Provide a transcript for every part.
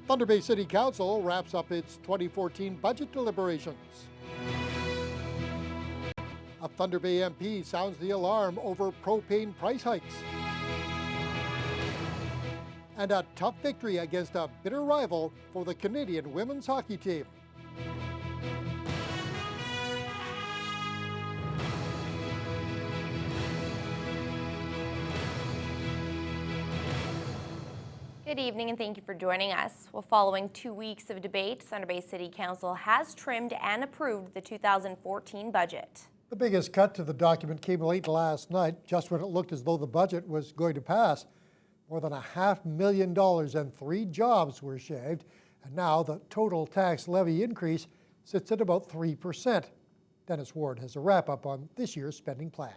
Thunder Bay City Council wraps up its 2014 budget deliberations. A Thunder Bay MP sounds the alarm over propane price hikes. And a tough victory against a bitter rival for the Canadian women's hockey team. Good evening and thank you for joining us. Well, following 2 weeks of debate, Thunder Bay City Council has trimmed and approved the 2014 budget. The biggest cut to the document came late last night, just when it looked as though the budget was going to pass. More than $500,000 and 3 jobs were shaved, and now the total tax levy increase sits at about 3%. Dennis Ward has a wrap-up on this year's spending plan.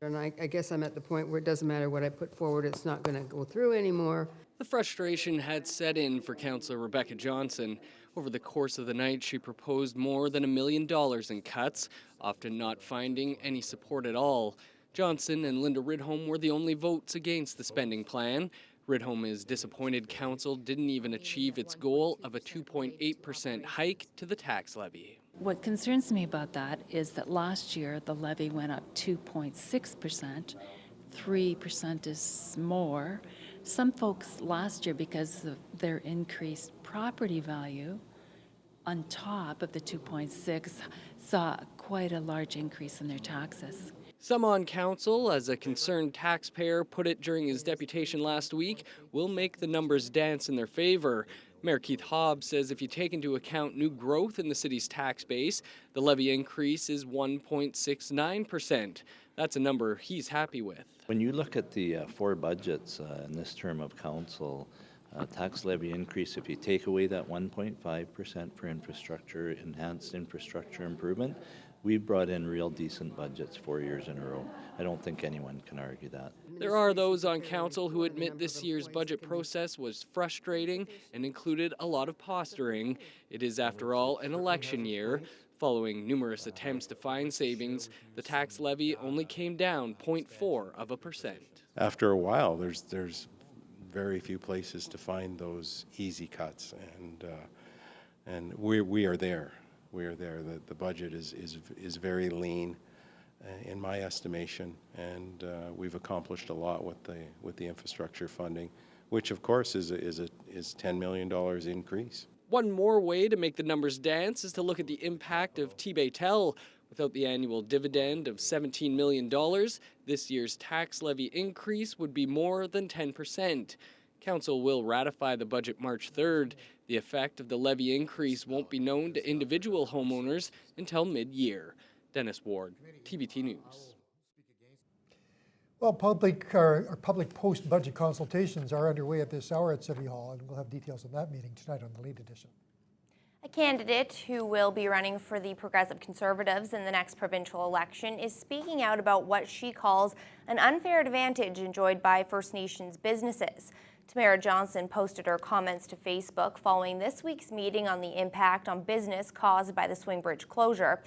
And I guess I'm at the point where it doesn't matter what I put forward, it's not going to go through anymore. The frustration had set in for Councillor Rebecca Johnson. Over the course of the night, she proposed more than $1 million in cuts, often not finding any support at all. Johnson and Linda Ridholm were the only votes against the spending plan. Ridholm is disappointed Council didn't even achieve its goal of a 2.8% hike to the tax levy. What concerns me about that is that last year the levy went up 2.6%. 3% is more. Some folks last year, because of their increased property value on top of the 2.6, saw quite a large increase in their taxes. Some on council, as a concerned taxpayer put it during his deputation last week, will make the numbers dance in their favor. Mayor Keith Hobbs says if you take into account new growth in the city's tax base, the levy increase is 1.69%. That's a number he's happy with. When you look at the 4 budgets in this term of council, tax levy increase, if you take away that 1.5% for infrastructure, enhanced infrastructure improvement, we've brought in real decent budgets 4 years in a row. I don't think anyone can argue that. There are those on council who admit this year's budget process was frustrating and included a lot of posturing. It is, after all, an election year. Following numerous attempts to find savings, the tax levy only came down 0.4%. After a while, there's very few places to find those easy cuts, and we are there. We are there. The budget is very lean, in my estimation, and we've accomplished a lot with the infrastructure funding, which of course is $10 million increase. One more way to make the numbers dance is to look at the impact of TBT. Without the annual dividend of $17 million, this year's tax levy increase would be more than 10%. Council will ratify the budget March 3rd. The effect of the levy increase won't be known to individual homeowners until mid-year. Dennis Ward, TBT News. Well, public post-budget consultations are underway at this hour at City Hall, and we'll have details on that meeting tonight on the lead edition. A candidate who will be running for the Progressive Conservatives in the next provincial election is speaking out about what she calls an unfair advantage enjoyed by First Nations businesses. Tamara Johnson posted her comments to Facebook following this week's meeting on the impact on business caused by the Swing Bridge closure.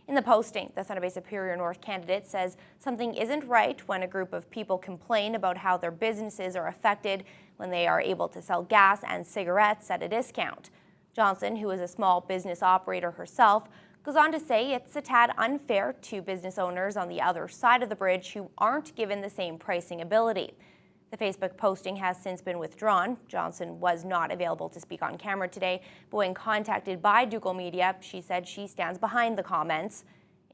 In the posting, the Thunder Bay Superior North candidate says something isn't right when a group of people complain about how their businesses are affected when they are able to sell gas and cigarettes at a discount. Johnson, who is a small business operator herself, goes on to say it's a tad unfair to business owners on the other side of the bridge who aren't given the same pricing ability. The Facebook posting has since been withdrawn. Johnson was not available to speak on camera today, but when contacted by Dougal Media, she said she stands behind the comments.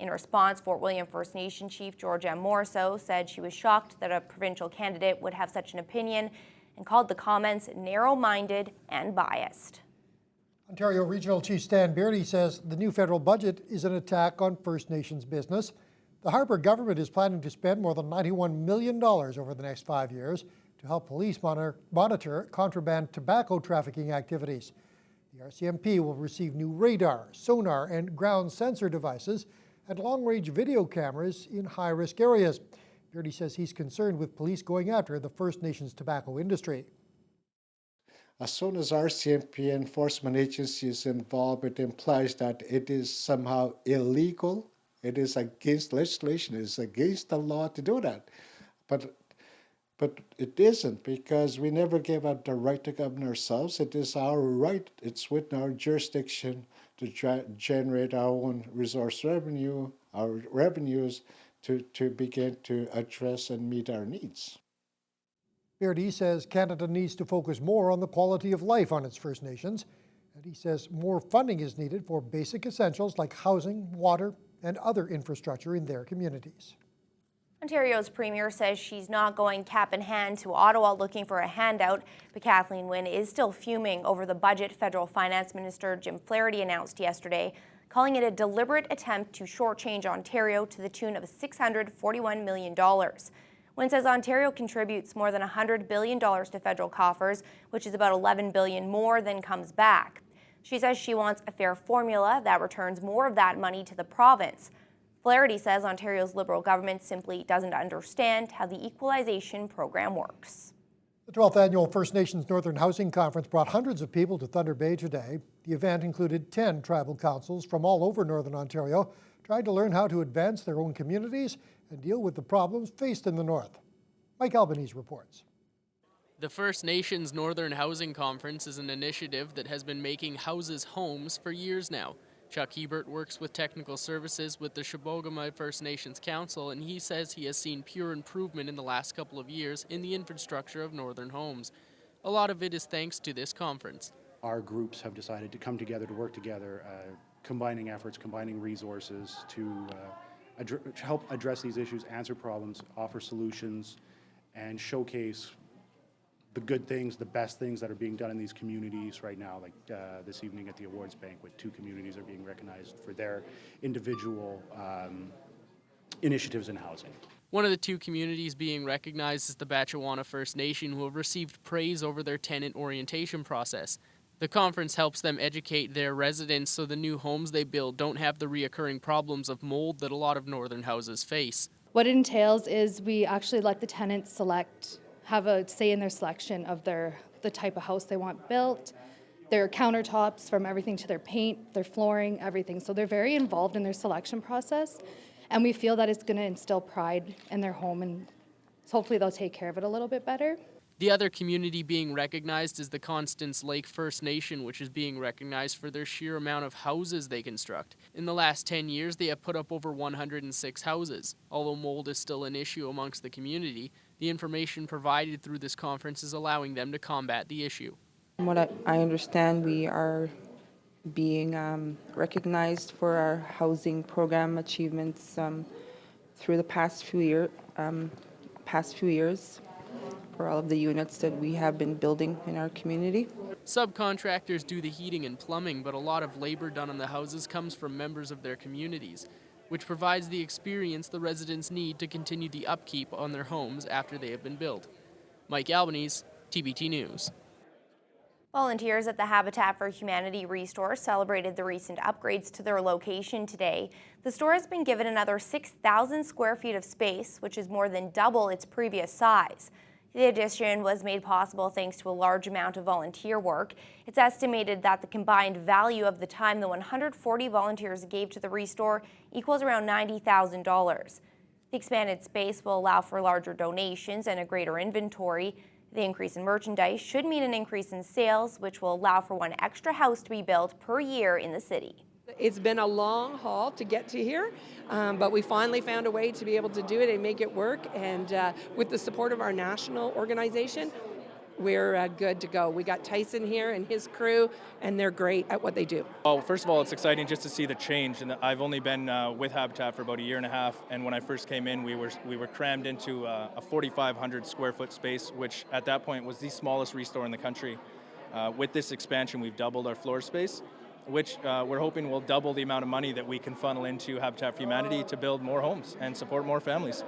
In response, Fort William First Nation Chief George M. Morrisseau said she was shocked that a provincial candidate would have such an opinion and called the comments narrow-minded and biased. Ontario Regional Chief Stan Beardy says the new federal budget is an attack on First Nations business. The Harper government is planning to spend more than $91 million over the next 5 years to help police monitor contraband tobacco trafficking activities. The RCMP will receive new radar, sonar, and ground sensor devices and long-range video cameras in high-risk areas. Beardy says he's concerned with police going after the First Nations tobacco industry. As soon as RCMP enforcement agency is involved, it implies that it is somehow illegal. It is against legislation, it is against the law to do that. But But it isn't, because we never gave up the right to govern ourselves. It is our right, it's within our jurisdiction to generate our own resource revenue, our revenues, to begin to address and meet our needs. Beardy says Canada needs to focus more on the quality of life on its First Nations, and he says more funding is needed for basic essentials like housing, water, and other infrastructure in their communities. Ontario's premier says she's not going cap in hand to Ottawa looking for a handout, but Kathleen Wynne is still fuming over the budget Federal Finance Minister Jim Flaherty announced yesterday, calling it a deliberate attempt to shortchange Ontario to the tune of $641 million. Wynne says Ontario contributes more than $100 billion to federal coffers, which is about $11 billion more than comes back. She says she wants a fair formula that returns more of that money to the province. Flaherty says Ontario's Liberal government simply doesn't understand how the equalization program works. The 12th annual First Nations Northern Housing Conference brought hundreds of people to Thunder Bay today. The event included 10 tribal councils from all over Northern Ontario, trying to learn how to advance their own communities and deal with the problems faced in the North. Mike Albanese reports. The First Nations Northern Housing Conference is an initiative that has been making houses homes for years now. Chuck Hebert works with technical services with the Shibogama First Nations Council, and he says he has seen pure improvement in the last couple of years in the infrastructure of northern homes. A lot of it is thanks to this conference. Our groups have decided to come together, to work together, combining efforts, combining resources to help address these issues, answer problems, offer solutions, and showcase the good things, the best things that are being done in these communities right now. Like this evening at the awards banquet, 2 communities are being recognized for their individual initiatives in housing. One of the 2 communities being recognized is the Batchewana First Nation, who have received praise over their tenant orientation process. The conference helps them educate their residents so the new homes they build don't have the reoccurring problems of mold that a lot of northern houses face. What it entails is we actually let the tenants have a say in their selection of the type of house they want built, their countertops, from everything to their paint, their flooring, everything. So they're very involved in their selection process, and we feel that it's going to instill pride in their home, and hopefully they'll take care of it a little bit better. The other community being recognized is the Constance Lake First Nation, which is being recognized for their sheer amount of houses they construct. In the last 10 years, they have put up over 106 houses. Although mold is still an issue amongst the community, the information provided through this conference is allowing them to combat the issue. From what I understand, we are being recognized for our housing program achievements through the past few years for all of the units that we have been building in our community. Subcontractors do the heating and plumbing, but a lot of labor done on the houses comes from members of their communities, which provides the experience the residents need to continue the upkeep on their homes after they have been built. Mike Albanese, TBT News. Volunteers at the Habitat for Humanity Restore celebrated the recent upgrades to their location today. The store has been given another 6,000 square feet of space, which is more than double its previous size. The addition was made possible thanks to a large amount of volunteer work. It's estimated that the combined value of the time the 140 volunteers gave to the restore equals around $90,000. The expanded space will allow for larger donations and a greater inventory. The increase in merchandise should mean an increase in sales, which will allow for 1 extra house to be built per year in the city. It's been a long haul to get to here, but we finally found a way to be able to do it and make it work. And with the support of our national organization, we're good to go. We got Tyson here and his crew, and they're great at what they do. Oh, first of all, it's exciting just to see the change. And I've only been with Habitat for about a year and a half. And when I first came in, we were crammed into a 4,500 square foot space, which at that point was the smallest restore in the country. With this expansion, we've doubled our floor space, which we're hoping will double the amount of money that we can funnel into Habitat for Humanity to build more homes and support more families.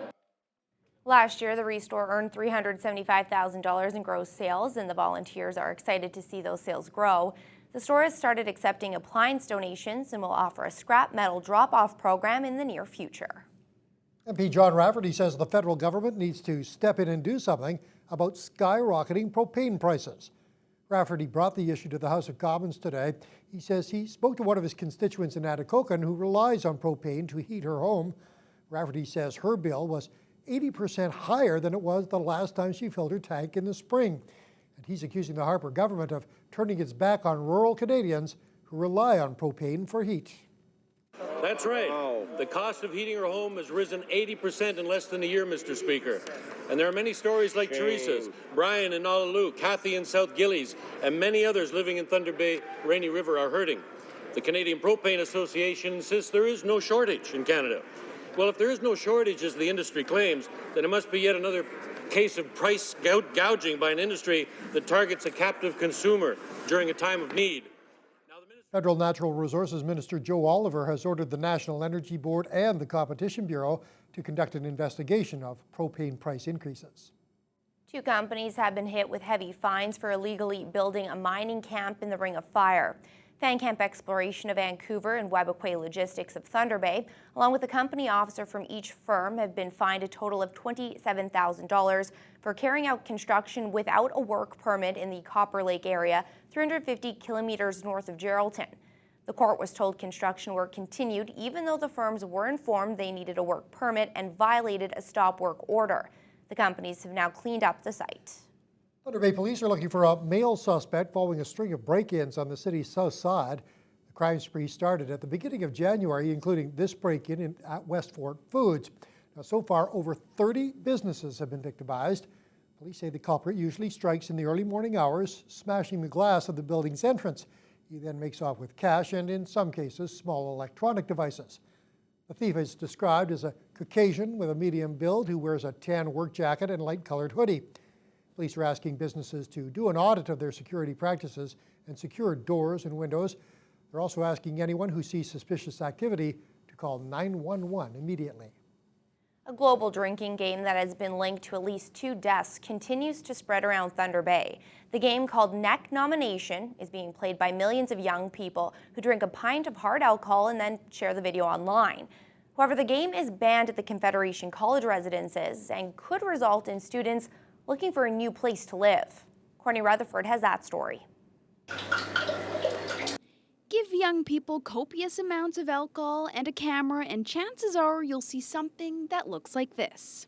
Last year, the restore earned $375,000 in gross sales, and the volunteers are excited to see those sales grow. The store has started accepting appliance donations and will offer a scrap metal drop-off program in the near future. MP John Rafferty says the federal government needs to step in and do something about skyrocketing propane prices. Rafferty brought the issue to the House of Commons today. He says he spoke to one of his constituents in Atikokan who relies on propane to heat her home. Rafferty says her bill was 80% higher than it was the last time she filled her tank in the spring. And he's accusing the Harper government of turning its back on rural Canadians who rely on propane for heat. That's right. Wow. The cost of heating her home has risen 80% in less than a year, Mr. Speaker. And there are many stories like Teresa's, Brian in Nalaloo, Kathy in South Gillies, and many others living in Thunder Bay, Rainy River are hurting. The Canadian Propane Association insists there is no shortage in Canada. Well, if there is no shortage, as the industry claims, then it must be yet another case of price gouging by an industry that targets a captive consumer during a time of need. Federal Natural Resources Minister Joe Oliver has ordered the National Energy Board and the Competition Bureau to conduct an investigation of propane price increases. 2 companies have been hit with heavy fines for illegally building a mining camp in the Ring of Fire. Fancamp Exploration of Vancouver and Webakwe Logistics of Thunder Bay, along with a company officer from each firm, have been fined a total of $27,000 for carrying out construction without a work permit in the Copper Lake area, 350 kilometers north of Geraldton. The court was told construction work continued even though the firms were informed they needed a work permit and violated a stop work order. The companies have now cleaned up the site. Thunder Bay police are looking for a male suspect following a string of break-ins on the city's south side. The crime spree started at the beginning of January, including this break-in at West Fort Foods. Now, so far, over 30 businesses have been victimized. Police say the culprit usually strikes in the early morning hours, smashing the glass of the building's entrance. He then makes off with cash and, in some cases, small electronic devices. The thief is described as a Caucasian with a medium build who wears a tan work jacket and light-colored hoodie. Police are asking businesses to do an audit of their security practices and secure doors and windows. They're also asking anyone who sees suspicious activity to call 911 immediately. A global drinking game that has been linked to at least 2 deaths continues to spread around Thunder Bay. The game, called Neck Nomination, is being played by millions of young people who drink a pint of hard alcohol and then share the video online. However, the game is banned at the Confederation College residences and could result in students looking for a new place to live. Courtney Rutherford has that story. Give young people copious amounts of alcohol and a camera, and chances are you'll see something that looks like this.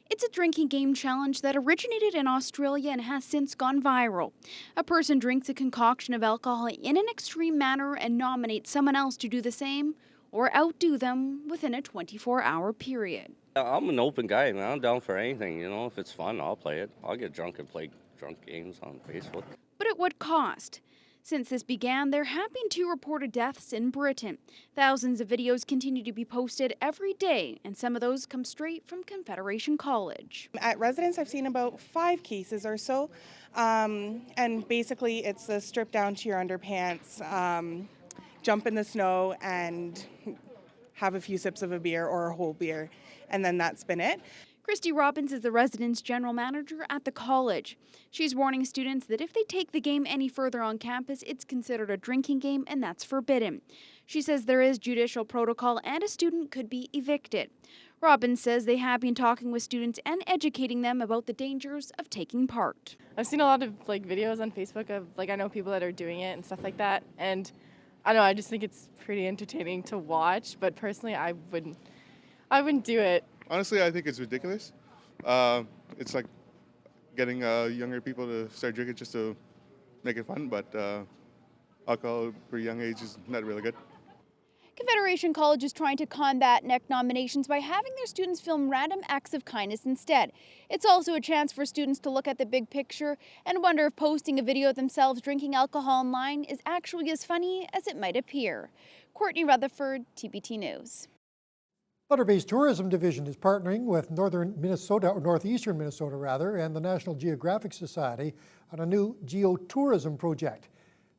It's a drinking game challenge that originated in Australia and has since gone viral. A person drinks a concoction of alcohol in an extreme manner and nominates someone else to do the same or outdo them within a 24-hour period. I'm an open guy, man. I'm down for anything. You know, if it's fun, I'll play it. I'll get drunk and play drunk games on Facebook. But at what cost? Since this began, there have been 2 reported deaths in Britain. Thousands of videos continue to be posted every day, and some of those come straight from Confederation College. At residence, I've seen about 5 cases or so, and basically it's a strip down to your underpants, jump in the snow and have a few sips of a beer or a whole beer, and then that's been it. Christy Robbins is the residence general manager at the college. She's warning students that if they take the game any further on campus, it's considered a drinking game and that's forbidden. She says there is judicial protocol and a student could be evicted. Robbins says they have been talking with students and educating them about the dangers of taking part. I've seen a lot of videos on Facebook of I know people that are doing it and stuff like that, and I don't know, I just think it's pretty entertaining to watch, but personally I wouldn't do it. Honestly, I think it's ridiculous. It's like getting younger people to start drinking just to make it fun, but alcohol at a pretty young age is not really good. Confederation College is trying to combat neck nominations by having their students film random acts of kindness instead. It's also a chance for students to look at the big picture and wonder if posting a video of themselves drinking alcohol online is actually as funny as it might appear. Courtney Rutherford, TBT News. Thunder Bay's tourism division is partnering with northeastern Minnesota, and the National Geographic Society on a new geotourism project.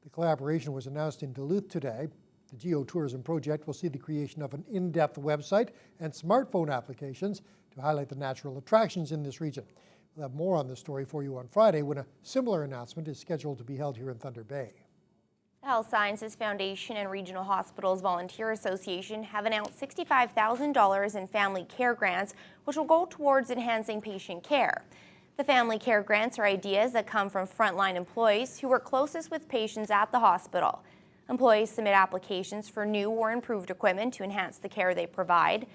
The collaboration was announced in Duluth today. The geotourism project will see the creation of an in-depth website and smartphone applications to highlight the natural attractions in this region. We'll have more on this story for you on Friday when a similar announcement is scheduled to be held here in Thunder Bay. The Health Sciences Foundation and Regional Hospitals Volunteer Association have announced $65,000 in family care grants, which will go towards enhancing patient care. The family care grants are ideas that come from frontline employees who work closest with patients at the hospital. Employees submit applications for new or improved equipment to enhance the care they provide.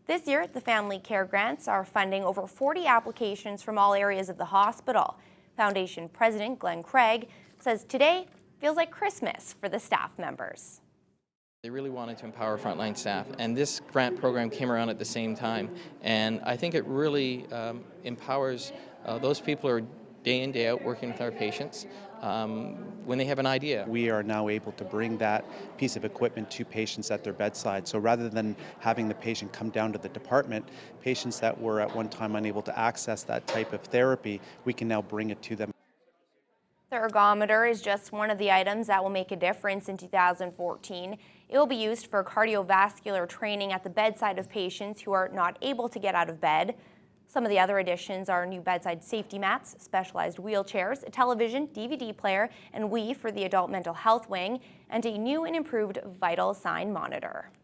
This year, the Family Care Grants are funding over 40 applications from all areas of the hospital. Foundation President Glenn Craig says today feels like Christmas for the staff members. They really wanted to empower frontline staff, and this grant program came around at the same time. And I think it really empowers those people who are day in, day out working with our patients when they have an idea. We are now able to bring that piece of equipment to patients at their bedside. So rather than having the patient come down to the department, patients that were at one time unable to access that type of therapy, we can now bring it to them. The ergometer is just one of the items that will make a difference in 2014. It will be used for cardiovascular training at the bedside of patients who are not able to get out of bed. Some of the other additions are new bedside safety mats, specialized wheelchairs, a television, DVD player, and Wii for the adult mental health wing, and a new and improved vital sign monitor.